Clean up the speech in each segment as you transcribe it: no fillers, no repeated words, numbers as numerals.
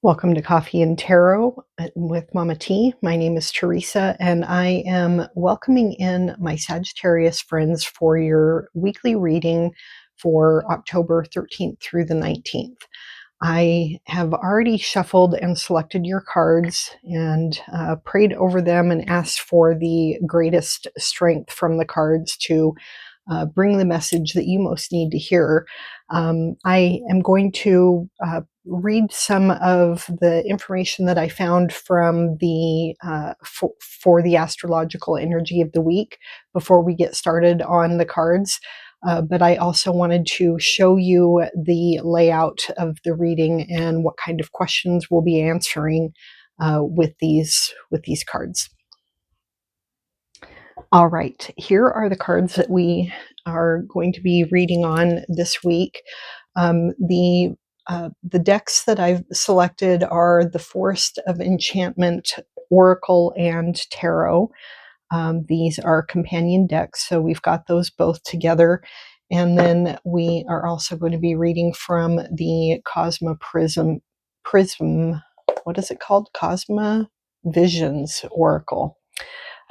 Welcome to Coffee and Tarot with Mama T. My name is Teresa, and I am welcoming in my Sagittarius friends for your weekly reading for October 13th through the 19th. I have already shuffled and selected your cards and prayed over them and asked for the greatest strength from the cards to bring the message that you most need to hear. I am going to read some of the information that I found from the for the astrological energy of the week before we get started on the cards. But I also wanted to show you the layout of the reading and what kind of questions we'll be answering with these cards. All right, here are the cards that we are going to be reading on this week. The decks that I've selected are the Forest of Enchantment, Oracle, and Tarot. These are companion decks, so we've got those both together. And then we are also going to be reading from the Cosma Prism. What is it called? Cosma Visions Oracle.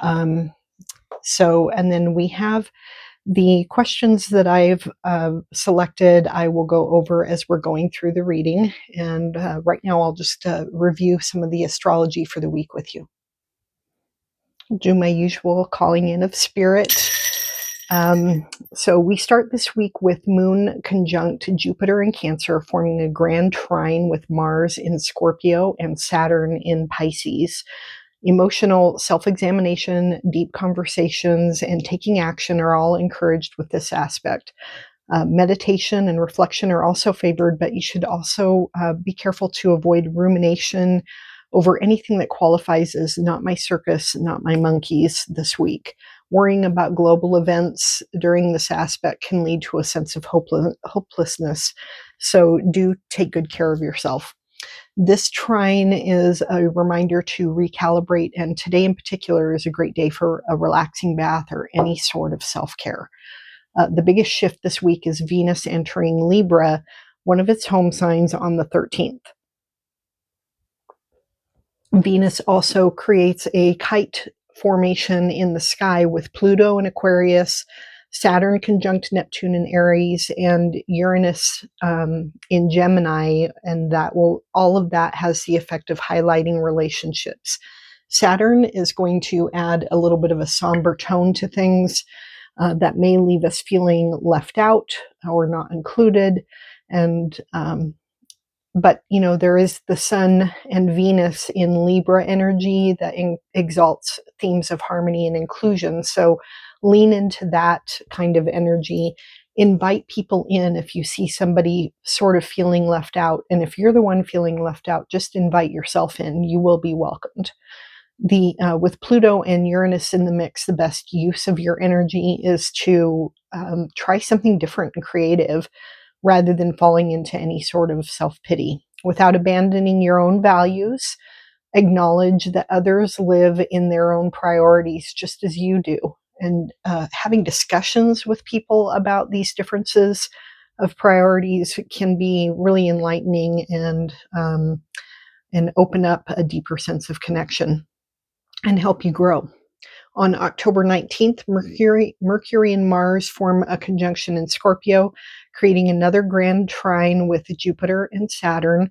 And then we have the questions that I've selected. I will go over as we're going through the reading. And right now I'll just review some of the astrology for the week with you. Do my usual calling in of spirit. So we start this week with Moon conjunct Jupiter in Cancer, forming a grand trine with Mars in Scorpio and Saturn in Pisces. Emotional self-examination, deep conversations, and taking action are all encouraged with this aspect. Meditation and reflection are also favored, but you should also be careful to avoid rumination over anything that qualifies as not my circus, not my monkeys this week. Worrying about global events during this aspect can lead to a sense of hopelessness. So do take good care of yourself. This trine is a reminder to recalibrate, and today in particular is a great day for a relaxing bath or any sort of self-care. The biggest shift this week is Venus entering Libra, one of its home signs, on the 13th. Venus also creates a kite formation in the sky with Pluto in Aquarius, Saturn conjunct Neptune in Aries, and Uranus in Gemini, and all of that has the effect of highlighting relationships. Saturn is going to add a little bit of a somber tone to things that may leave us feeling left out or not included. But there is the Sun and Venus in Libra energy that exalts themes of harmony and inclusion. So lean into that kind of energy. Invite people in if you see somebody sort of feeling left out. And if you're the one feeling left out, just invite yourself in. You will be welcomed. With Pluto and Uranus in the mix, the best use of your energy is to try something different and creative, rather than falling into any sort of self-pity. Without abandoning your own values, acknowledge that others live in their own priorities just as you do. And having discussions with people about these differences of priorities can be really enlightening and open up a deeper sense of connection and help you grow. On October 19th, Mercury and Mars form a conjunction in Scorpio, creating another grand trine with Jupiter and Saturn.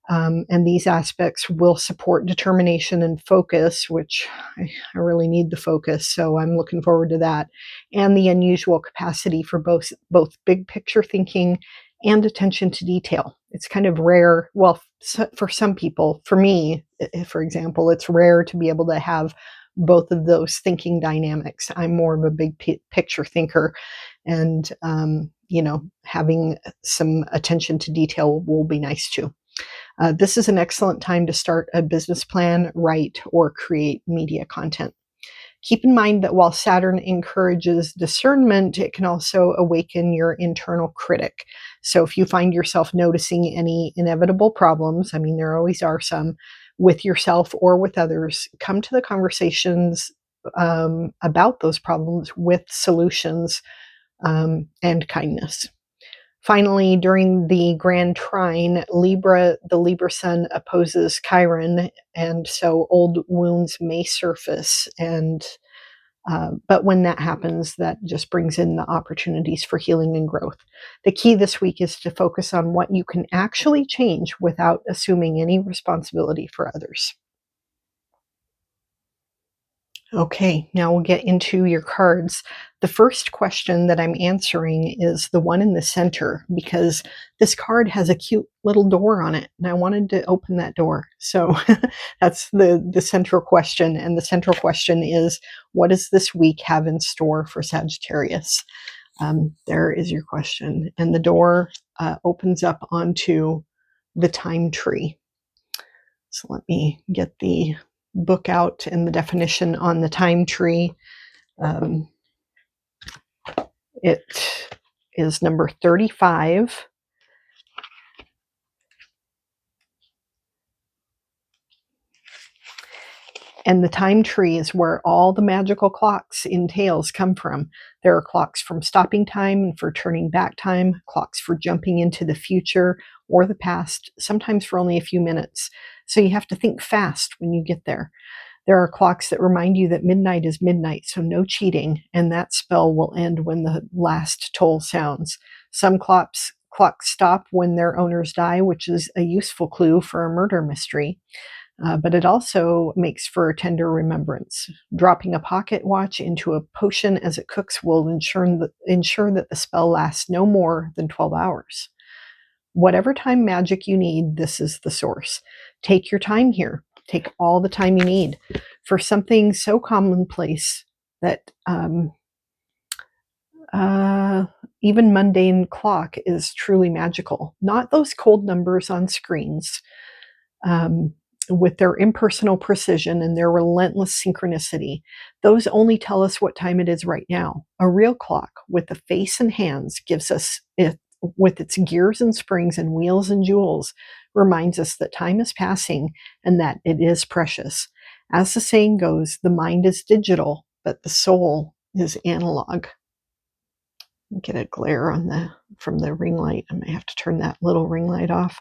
And these aspects will support determination and focus, which I really need the focus, so I'm looking forward to that, and the unusual capacity for both big picture thinking and attention to detail. It's kind of rare. Well, for some people, for me, for example, it's rare to be able to have both of those thinking dynamics. I'm more of a big picture thinker, and having some attention to detail will be nice too. This is an excellent time to start a business plan, write, or create media content. Keep in mind that while Saturn encourages discernment, it can also awaken your internal critic. So if you find yourself noticing any inevitable problems, I mean, there always are some, with yourself or with others, come to the conversations about those problems with solutions and kindness. Finally, during the grand trine, the Libra sun opposes Chiron, and so old wounds may surface. But when that happens, that just brings in the opportunities for healing and growth. The key this week is to focus on what you can actually change without assuming any responsibility for others. Okay, now we'll get into your cards. The first question that I'm answering is the one in the center because this card has a cute little door on it, and I wanted to open that door. So that's the central question. And the central question is, what does this week have in store for Sagittarius? There is your question. And the door opens up onto the time tree. So let me get the book out and the definition on the time tree. Um, it is number 35. And the time tree is where all the magical clocks in Tales come from. There are clocks from stopping time and for turning back time, clocks for jumping into the future or the past, sometimes for only a few minutes. So you have to think fast when you get there. There are clocks that remind you that midnight is midnight, so no cheating, and that spell will end when the last toll sounds. Some clocks stop when their owners die, which is a useful clue for a murder mystery. But it also makes for tender remembrance. Dropping a pocket watch into a potion as it cooks will ensure that the spell lasts no more than 12 hours. Whatever time magic you need, this is the source. Take your time here. Take all the time you need for something so commonplace that even mundane clock is truly magical. Not those cold numbers on screens. With their impersonal precision and their relentless synchronicity, those only tell us what time it is right now. A real clock with a face and hands gives us it, with its gears and springs and wheels and jewels, reminds us that time is passing and that it is precious. As the saying goes, the mind is digital, but the soul is analog. Get a glare from the ring light. I may have to turn that little ring light off.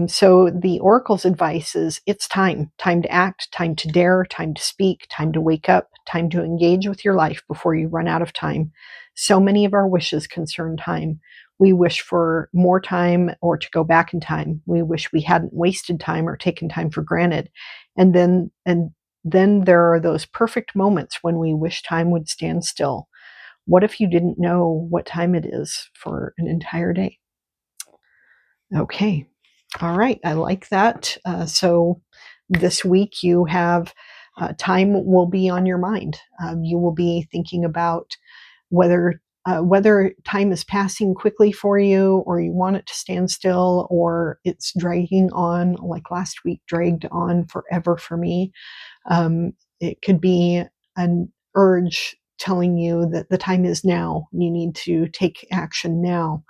So the oracle's advice is it's time to act, time to dare, time to speak, time to wake up, time to engage with your life before you run out of time. So many of our wishes concern time. We wish for more time or to go back in time. We wish we hadn't wasted time or taken time for granted. And then there are those perfect moments when we wish time would stand still. What if you didn't know what time it is for an entire day? Okay. All right, I like that. So this week you have time will be on your mind. You will be thinking about whether time is passing quickly for you, or you want it to stand still, or it's dragging on, like last week dragged on forever for me. It could be an urge telling you that the time is now. You need to take action now.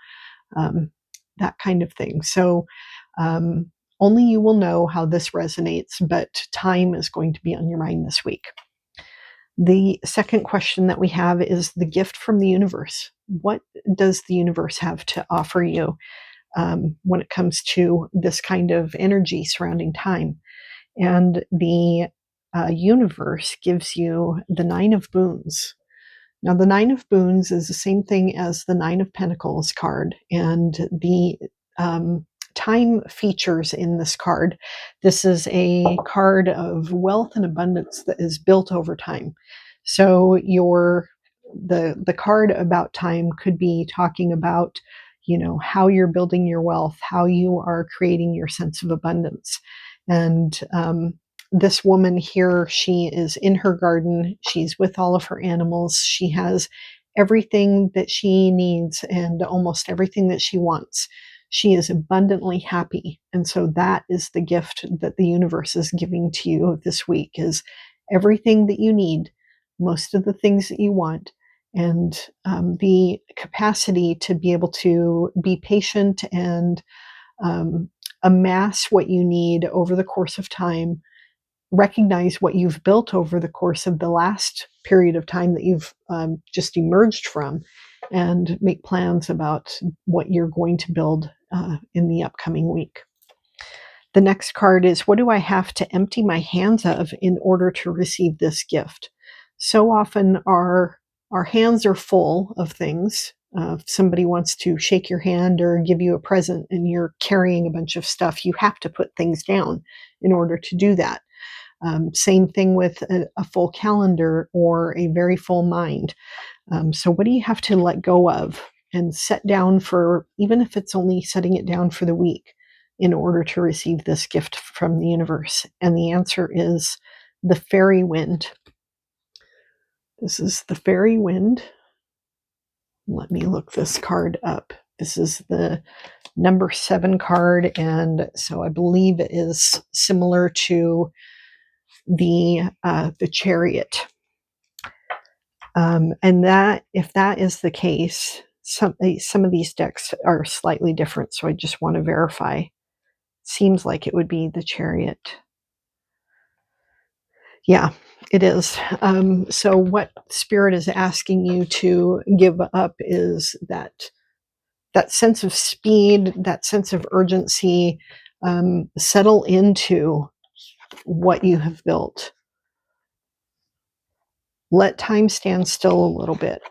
That kind of thing. So only you will know how this resonates, but time is going to be on your mind this week. The second question that we have is the gift from the universe. What does the universe have to offer you when it comes to this kind of energy surrounding time? And the universe gives you the Nine of Boons. Now, the Nine of Boons is the same thing as the Nine of Pentacles card, and the time features in this card. This is a card of wealth and abundance that is built over time. So the card about time could be talking about, how you're building your wealth, how you are creating your sense of abundance. And this woman here, she is in her garden. She's with all of her animals. She has everything that she needs and almost everything that she wants. She is abundantly happy. And so that is the gift that the universe is giving to you this week, is everything that you need, most of the things that you want, and the capacity to be able to be patient and amass what you need over the course of time. Recognize what you've built over the course of the last period of time that you've just emerged from, and make plans about what you're going to build in the upcoming week. The next card is, what do I have to empty my hands of in order to receive this gift? So often our hands are full of things. If somebody wants to shake your hand or give you a present and you're carrying a bunch of stuff, you have to put things down in order to do that. Same thing with a full calendar or a very full mind. So what do you have to let go of and set down for, even if it's only setting it down for the week, in order to receive this gift from the universe? And the answer is the fairy wind. This is the fairy wind. Let me look this card up. This is the number 7 card, and so I believe it is similar to the Chariot. And that, if that is the case, some of these decks are slightly different, so I just want to verify. Seems like it would be the Chariot. Yeah, it is. So what Spirit is asking you to give up is that sense of speed, that sense of urgency. Settle into what you have built. Let time stand still a little bit.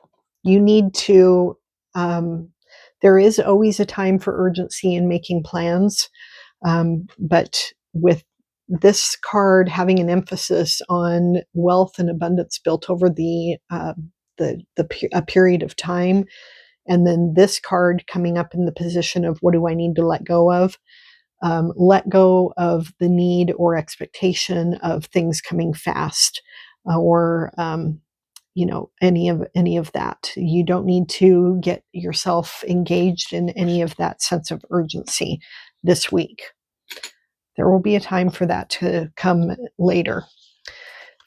You need to, there is always a time for urgency in making plans, but with this card having an emphasis on wealth and abundance built over a period of time, and then this card coming up in the position of what do I need to let go of? Let go of the need or expectation of things coming fast, or any of that. You don't need to get yourself engaged in any of that sense of urgency this week. There will be a time for that to come later.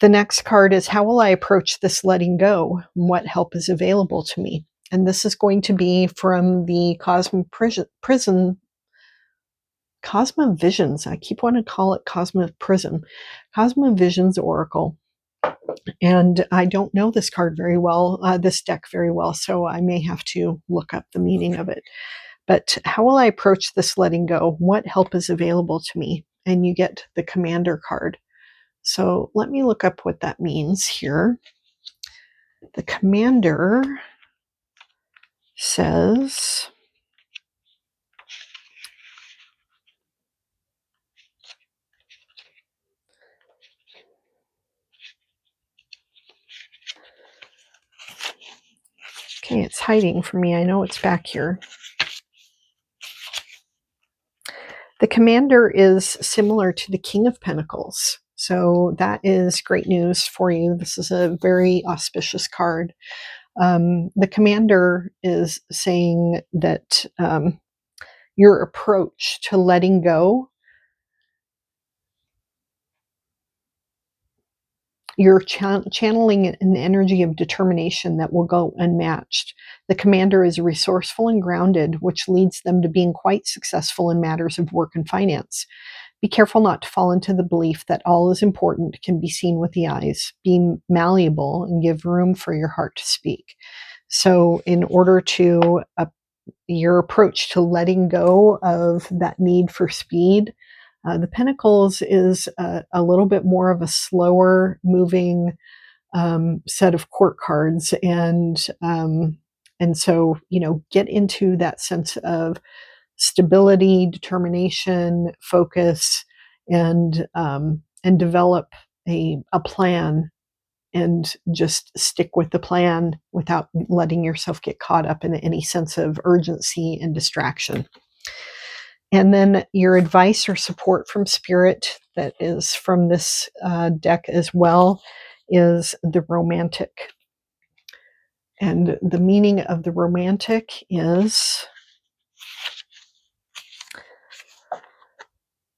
The next card is, how will I approach this letting go? What help is available to me? And this is going to be from the Cosma Visions. I keep wanting to call it Cosma Prism. Cosma Visions Oracle. And I don't know this card very well, this deck very well, so I may have to look up the meaning of it. But how will I approach this letting go? What help is available to me? And you get the Commander card. So let me look up what that means here. The Commander says, okay, it's hiding from me. I know it's back here. The Commander is similar to the King of Pentacles. So that is great news for you. This is a very auspicious card. The Commander is saying that your approach to letting go, you're channeling an energy of determination that will go unmatched. The Commander is resourceful and grounded, which leads them to being quite successful in matters of work and finance. Be careful not to fall into the belief that all is important can be seen with the eyes. Be malleable and give room for your heart to speak. So in order to your approach to letting go of that need for speed, the Pentacles is a little bit more of a slower moving set of court cards, and so get into that sense of stability, determination, focus, and develop a plan, and just stick with the plan without letting yourself get caught up in any sense of urgency and distraction. And then your advice or support from Spirit, that is from this deck as well, is the Romantic. And the meaning of the Romantic is,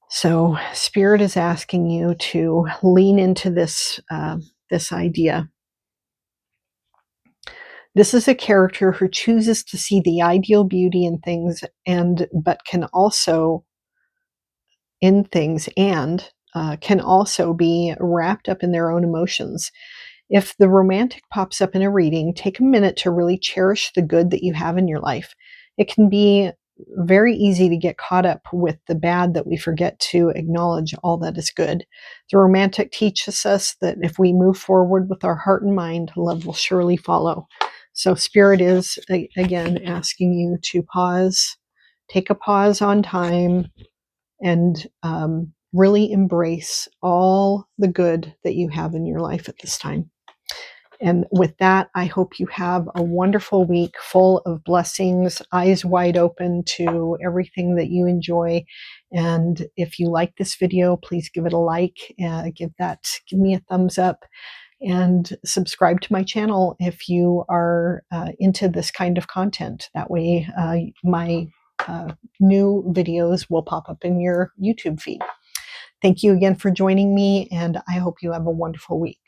so Spirit is asking you to lean into this idea. This is a character who chooses to see the ideal beauty in things, but can also can also be wrapped up in their own emotions. If the romantic pops up in a reading, take a minute to really cherish the good that you have in your life. It can be very easy to get caught up with the bad that we forget to acknowledge all that is good. The romantic teaches us that if we move forward with our heart and mind, love will surely follow. So, Spirit is, again, asking you to pause, take a pause on time, and really embrace all the good that you have in your life at this time. And with that, I hope you have a wonderful week full of blessings, eyes wide open to everything that you enjoy. And if you like this video, please give it a like, give me a thumbs up, and subscribe to my channel if you are into this kind of content. That way, my new videos will pop up in your YouTube feed. Thank you again for joining me, and I hope you have a wonderful week.